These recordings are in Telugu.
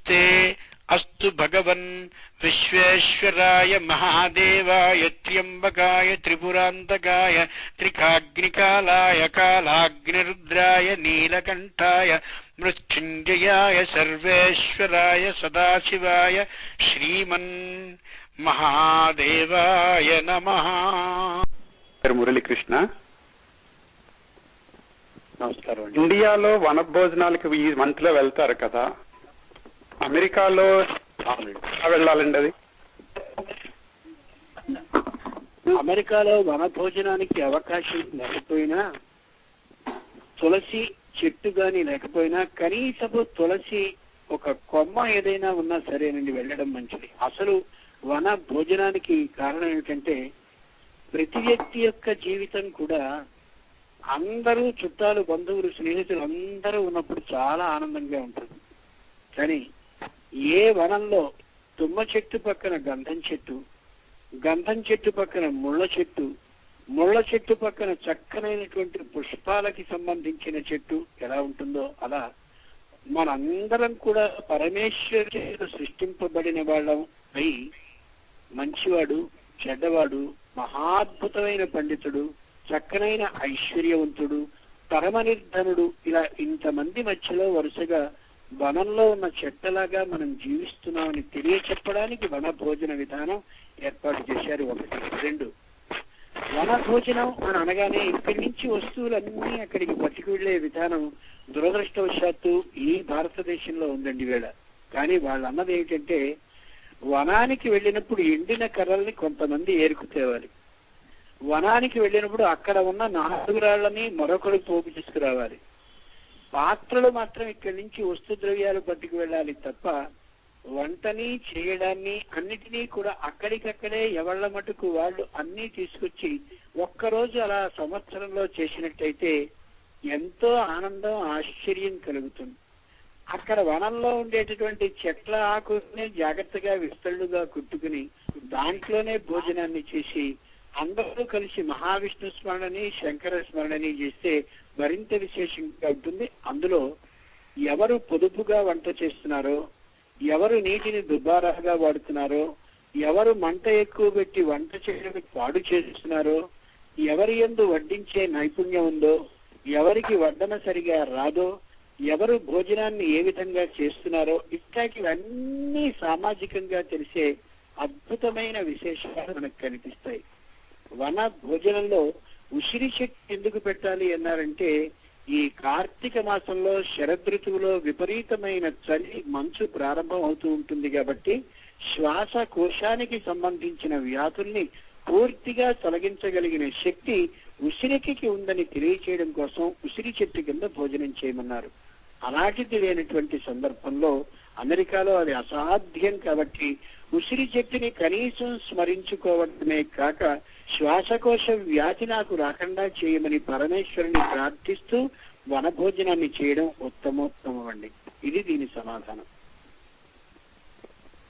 నమస్తే అస్తు భగవన్ విశ్వేశ్వరాయ మహాదేవాయ త్ర్యంబకాయ త్రిపురాంతకాయ త్రికాగ్నికాలాయ కాలాగ్నిరుద్రాయ నీలకంఠాయ మృత్యుంజయాయ సర్వేశ్వరాయ సదాశివాయ శ్రీమన్ మహాదేవాయ నమః. మురళీకృష్ణ. నమస్కారం. ఇండియాలో వనభోజనాలకి ఈ మంత్ లో వెళ్తారు కదా, అమెరికాలో వెళ్ళాలండి అది? అమెరికాలో వనభోజనానికి అవకాశం లేకపోయినా, తులసి చెట్టు గాని లేకపోయినా కనీసపు తులసి ఒక కొమ్మ ఏదైనా ఉన్నా సరేనండి వెళ్ళడం మంచిది. అసలు వన భోజనానికి కారణం ఏమిటంటే, ప్రతి వ్యక్తి యొక్క జీవితం కూడా అందరూ చుట్టాలు, బంధువులు, స్నేహితులు అందరూ ఉన్నప్పుడు చాలా ఆనందంగా ఉంటుంది. కానీ ఏ వనంలో తుమ్మ చెట్టు పక్కన గంధం చెట్టు, గంధం చెట్టు పక్కన ముళ్ళ చెట్టు, ముళ్ళ చెట్టు పక్కన చక్కనైనటువంటి పుష్పాలకి సంబంధించిన చెట్టు ఎలా ఉంటుందో, అలా మనందరం కూడా పరమేశ్వరు చేత సృష్టింపబడిన వాళ్ళం అయి మంచివాడు, చెడ్డవాడు, మహాద్భుతమైన పండితుడు, చక్కనైన ఐశ్వర్యవంతుడు, పరమనిర్ధనుడు, ఇలా ఇంతమంది మధ్యలో వరుసగా వనంలో ఉన్న చెట్టలాగా మనం జీవిస్తున్నామని తెలియచెప్పడానికి వన భోజన విధానం ఏర్పాటు చేశారు. ఒకటి. రెండు, వన భోజనం అని అనగానే ఇక్కడి నుంచి వస్తువులన్నీ అక్కడికి పట్టుకువెళ్లే విధానం దురదృష్టవశాత్తు ఈ భారతదేశంలో ఉందండి వేళ. కానీ వాళ్ళు అన్నది ఏమిటంటే, వనానికి వెళ్ళినప్పుడు ఎండిన కర్రల్ని కొంతమంది ఏరుకు తేవాలి, వనానికి వెళ్ళినప్పుడు అక్కడ ఉన్న నాలుగురాళ్ళని మరొకరు పోగు తీసుకురావాలి, పాత్రలు మాత్రం ఇక్కడి నుంచి వస్తు ద్రవ్యాలు పట్టుకు వెళ్ళాలి తప్ప వంటని చేయడాన్ని అన్నిటినీ కూడా అక్కడికక్కడే ఎవళ్ల మటుకు వాళ్ళు అన్ని తీసుకొచ్చి ఒక్కరోజు అలా సంవత్సరంలో చేసినట్టయితే ఎంతో ఆనందం, ఆశ్చర్యం కలుగుతుంది. అక్కడ వనంలో ఉండేటటువంటి చెట్ల ఆకుల్ని జాగ్రత్తగా విస్తళ్ళుగా కుట్టుకుని దాంట్లోనే భోజనాన్ని చేసి అందరూ కలిసి మహావిష్ణు స్మరణని, శంకర స్మరణని చేస్తే మరింత విశేషంగా ఉంటుంది. అందులో ఎవరు పొదుపుగా వంట చేస్తున్నారో, ఎవరు నీటిని దుబారాగా వాడుతున్నారో, ఎవరు మంట ఎక్కువ పెట్టి వంట చేయడానికి పాడు చేస్తున్నారో, ఎవరి యందు వడ్డించే నైపుణ్యం ఉందో, ఎవరికి వడ్డన సరిగా రాదో, ఎవరు భోజనాన్ని ఏ విధంగా చేస్తున్నారో, ఇట్లాంటివన్నీ సామాజికంగా తెలిసే అద్భుతమైన విశేషాలు మనకు కనిపిస్తాయి. వన భోజనంలో ఉసిరి చెట్టు ఎందుకు పెట్టాలి అన్నారంటే, ఈ కార్తీక మాసంలో శరదృతువులో విపరీతమైన చలి, మంచు ప్రారంభం అవుతూ ఉంటుంది కాబట్టి శ్వాసకోశానికి సంబంధించిన వ్యాధుల్ని పూర్తిగా తొలగించగలిగిన శక్తి ఉసిరికి ఉందని తెలియచేయడం కోసం ఉసిరి చెట్టు కింద భోజనం చేయమన్నారు. అలాంటిది లేనటువంటి సందర్భంలో అమెరికాలో అది అసాధ్యం కాబట్టి ఉసిరి చెట్టుని కనీసం స్మరించుకోవడమే కాక శ్వాసకోశ వ్యాధి నాకు రాకుండా చేయమని పరమేశ్వరుని ప్రార్థిస్తూ వనభోజనాన్ని చేయడం ఉత్తమోత్తమం అండి. ఇది దీని సమాధానం.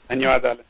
ధన్యవాదాలు.